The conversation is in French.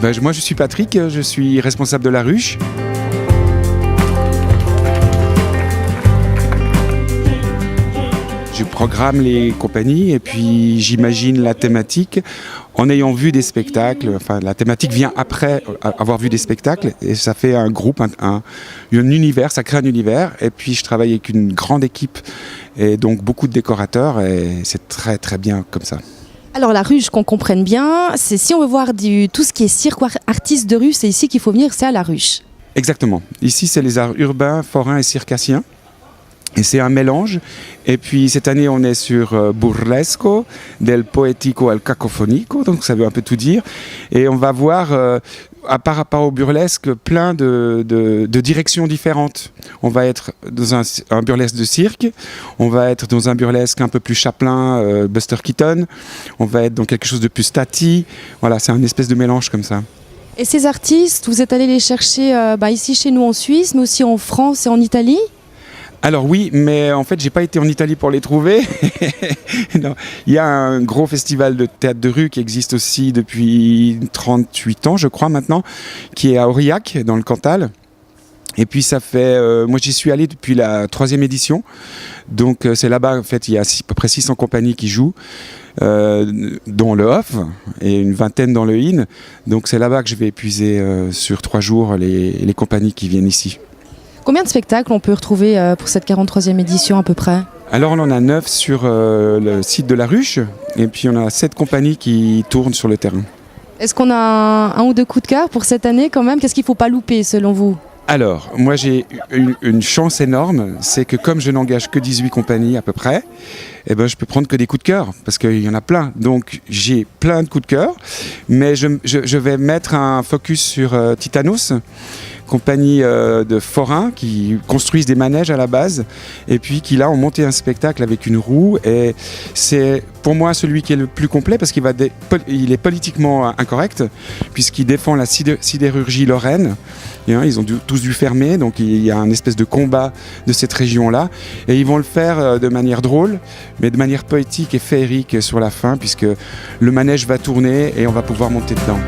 Moi, je suis Patrick, je suis responsable de la ruche. Je programme les compagnies et puis j'imagine la thématique en ayant vu des spectacles. Enfin, la thématique vient après avoir vu des spectacles et ça fait un groupe, un univers, ça crée un univers. Et puis je travaille avec une grande équipe et donc beaucoup de décorateurs et c'est très très bien comme ça. Alors la ruche, qu'on comprenne bien, c'est si on veut voir tout ce qui est cirque ou artistes de rue, c'est ici qu'il faut venir, c'est à la ruche. Exactement. Ici, c'est les arts urbains, forains et circassiens. Et c'est un mélange. Et puis cette année, on est sur Burlesco, del poetico al cacofonico, donc ça veut un peu tout dire. Et on va voir, par rapport au burlesque, plein de directions différentes. On va être dans un burlesque de cirque, on va être dans un burlesque un peu plus Chaplin, Buster Keaton, on va être dans quelque chose de plus Tati. Voilà, c'est un espèce de mélange comme ça. Et ces artistes, vous êtes allés les chercher ici chez nous en Suisse, mais aussi en France et en Italie ? Alors oui, mais en fait, j'ai pas été en Italie pour les trouver. Non. Il y a un gros festival de théâtre de rue qui existe aussi depuis 38 ans, je crois maintenant, qui est à Aurillac, dans le Cantal. Et puis ça fait, moi j'y suis allé depuis la 3e édition, donc c'est là-bas en fait il y a à peu près 600 compagnies qui jouent, dont le Off et une vingtaine dans le In, donc c'est là-bas que je vais épuiser sur 3 jours les compagnies qui viennent ici. Combien de spectacles on peut retrouver pour cette 43e édition à peu près ? Alors on en a 9 sur le site de la ruche et puis on a 7 compagnies qui tournent sur le terrain. Est-ce qu'on a un ou deux coups de cœur pour cette année quand même ? Qu'est-ce qu'il ne faut pas louper selon vous ? Alors, moi j'ai une chance énorme, c'est que comme je n'engage que 18 compagnies à peu près, je peux prendre que des coups de cœur, parce qu'il y en a plein. Donc j'ai plein de coups de cœur, mais je vais mettre un focus sur Titanos, compagnie de forains qui construisent des manèges à la base, et puis qui là ont monté un spectacle avec une roue, et c'est pour moi celui qui est le plus complet, parce qu'il est politiquement incorrect, puisqu'il défend la sidérurgie lorraine. Ils ont tous dû fermer, donc il y a un espèce de combat de cette région-là. Et ils vont le faire de manière drôle, mais de manière poétique et féerique sur la fin, puisque le manège va tourner et on va pouvoir monter dedans.